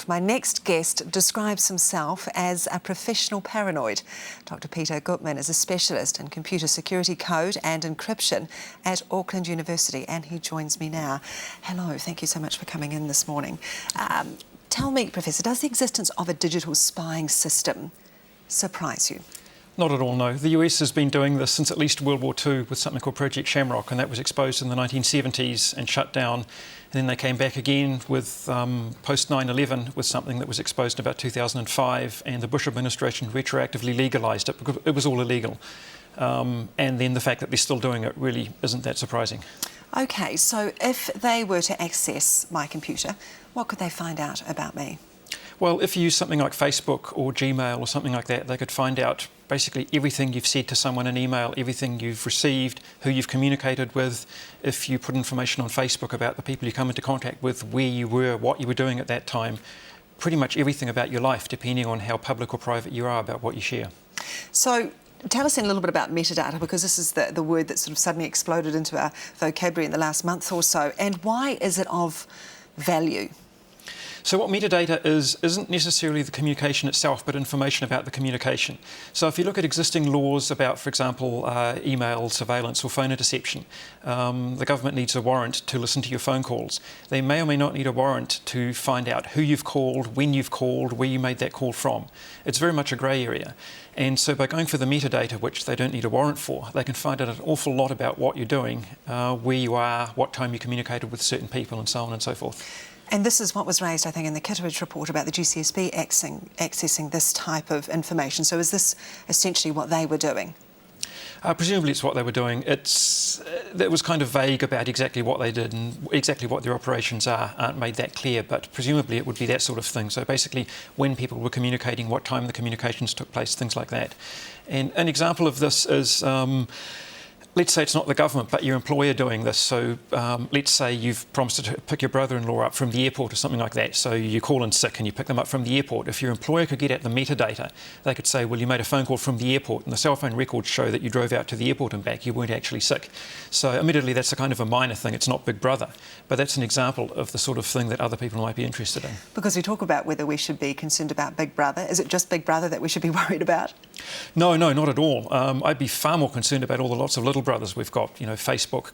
My next guest describes himself as a professional paranoid. Dr. Peter Gutmann is a specialist in computer security code and encryption at Auckland University, and he joins me now. Hello, thank you so much for coming in this morning. Tell me, Professor, does the existence of a digital spying system surprise you? Not at all, no. The US has been doing this since at least World War II with something called Project Shamrock, and that was exposed in the 1970s and shut down. And then they came back again with post 9/11 with something that was exposed in about 2005, and the Bush administration retroactively legalised it because it was all illegal. And then the fact that they're still doing it really isn't that surprising. Okay, so if they were to access my computer, what could they find out about me? Well, if you use something like Facebook or Gmail or something like that, they could find out basically everything you've said to someone in email, everything you've received, who you've communicated with. If you put information on Facebook about the people you come into contact with, where you were, what you were doing at that time, pretty much everything about your life, depending on how public or private you are about what you share. So tell us in a little bit about metadata, because this is the word that sort of suddenly exploded into our vocabulary in the last month or so. And why is it of value? So what metadata isn't necessarily the communication itself, but information about the communication. So if you look at existing laws about, for example, email surveillance or phone interception, the government needs a warrant to listen to your phone calls. They may or may not need a warrant to find out who you've called, when you've called, where you made that call from. It's very much a grey area. And so by going for the metadata, which they don't need a warrant for, they can find out an awful lot about what you're doing, where you are, what time you communicated with certain people, and so on and so forth. And this is what was raised, I think, in the Kitteridge report about the GCSB accessing this type of information. So is this essentially what they were doing? Presumably it's what they were doing. It was kind of vague about exactly what they did and exactly what their operations aren't made that clear, but presumably it would be that sort of thing. So basically when people were communicating, what time the communications took place, things like that. And an example of this is, let's say it's not the government, but your employer doing this. So let's say you've promised to pick your brother-in-law up from the airport or something like that. So you call in sick and you pick them up from the airport. If your employer could get at the metadata, they could say, well, you made a phone call from the airport, and the cell phone records show that you drove out to the airport and back. You weren't actually sick. So admittedly, that's a kind of a minor thing. It's not Big Brother. But that's an example of the sort of thing that other people might be interested in. Because we talk about whether we should be concerned about Big Brother. Is it just Big Brother that we should be worried about? No, not at all. I'd be far more concerned about all the lots of little brothers we've got, you know, Facebook,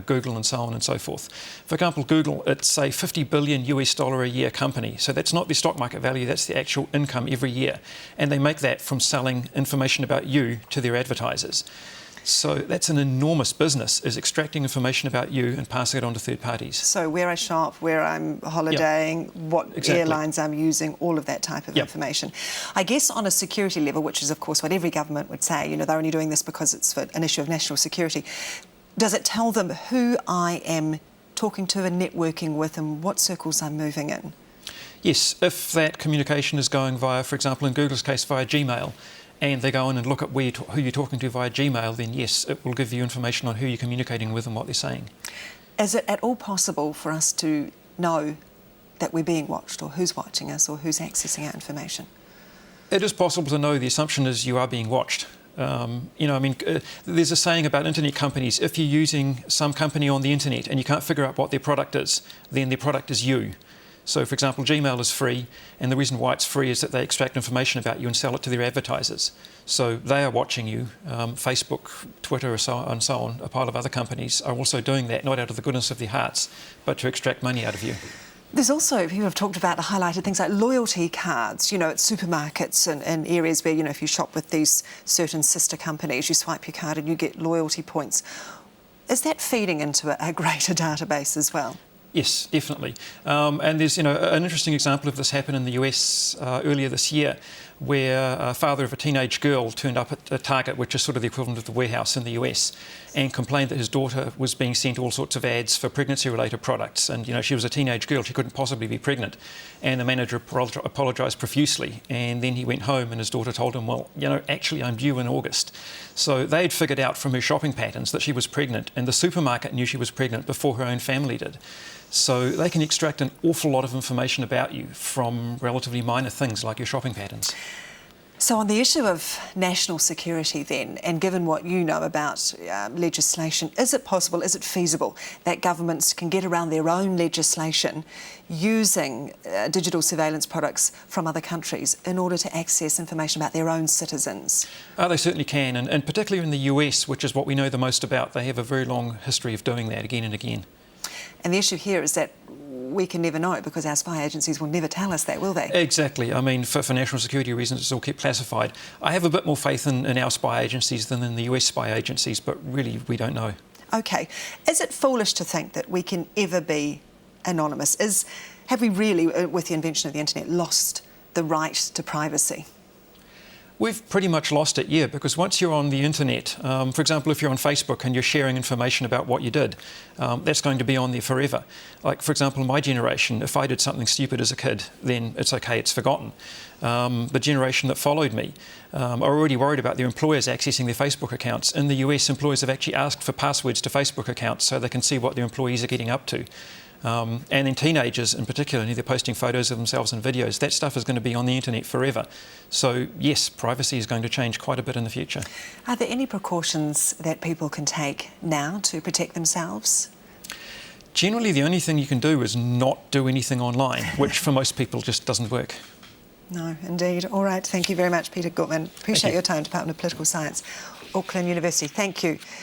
Google and so on and so forth. For example, Google, it's a $50 billion a year company. So that's not the stock market value, that's the actual income every year. And they make that from selling information about you to their advertisers. So that's an enormous business, is extracting information about you and passing it on to third parties. So where I shop, where I'm holidaying, what airlines I'm using, all of that type of information. I guess on a security level, which is of course what every government would say, you know, they're only doing this because it's for an issue of national security. Does it tell them who I am talking to and networking with and what circles I'm moving in? Yes, if that communication is going via, for example, in Google's case, via Gmail, and they go in and look at who you're talking to via Gmail, then yes, it will give you information on who you're communicating with and what they're saying. Is it at all possible for us to know that we're being watched, or who's watching us, or who's accessing our information? It is possible to know. The assumption is you are being watched. There's a saying about internet companies: if you're using some company on the internet and you can't figure out what their product is, then their product is you. So, for example, Gmail is free, and the reason why it's free is that they extract information about you and sell it to their advertisers. So they are watching you. Facebook, Twitter, and so on, a pile of other companies are also doing that, not out of the goodness of their hearts, but to extract money out of you. There's also, people have talked about, highlighted things like loyalty cards, you know, at supermarkets and areas where, you know, if you shop with these certain sister companies, you swipe your card and you get loyalty points. Is that feeding into a greater database as well? Yes, definitely. And there's, an interesting example of this happened in the US earlier this year, where a father of a teenage girl turned up at Target, which is sort of the equivalent of the warehouse in the US, and complained that his daughter was being sent all sorts of ads for pregnancy-related products. And, she was a teenage girl, she couldn't possibly be pregnant. And the manager apologised profusely, and then he went home and his daughter told him, well, actually I'm due in August. So they'd figured out from her shopping patterns that she was pregnant, and the supermarket knew she was pregnant before her own family did. So they can extract an awful lot of information about you from relatively minor things like your shopping patterns. So on the issue of national security then, and given what you know about legislation, is it possible, is it feasible that governments can get around their own legislation using digital surveillance products from other countries in order to access information about their own citizens? They certainly can, and particularly in the US, which is what we know the most about, they have a very long history of doing that again and again. And the issue here is that we can never know because our spy agencies will never tell us that, will they? Exactly. I mean, for national security reasons, it's all kept classified. I have a bit more faith in our spy agencies than in the US spy agencies, but really we don't know. OK. Is it foolish to think that we can ever be anonymous? Have we really, with the invention of the internet, lost the right to privacy? We've pretty much lost it, yeah, because once you're on the internet, for example, if you're on Facebook and you're sharing information about what you did, that's going to be on there forever. Like, for example, in my generation, if I did something stupid as a kid, then it's okay, it's forgotten. The generation that followed me are already worried about their employers accessing their Facebook accounts. In the US, employers have actually asked for passwords to Facebook accounts so they can see what their employees are getting up to. And then teenagers in particular, they're posting photos of themselves and videos. That stuff is going to be on the internet forever. So yes, privacy is going to change quite a bit in the future. Are there any precautions that people can take now to protect themselves? Generally, the only thing you can do is not do anything online, which for most people just doesn't work. No, indeed. All right, thank you very much, Peter Gutmann. Appreciate your time, Department of Political Science, Auckland University. Thank you.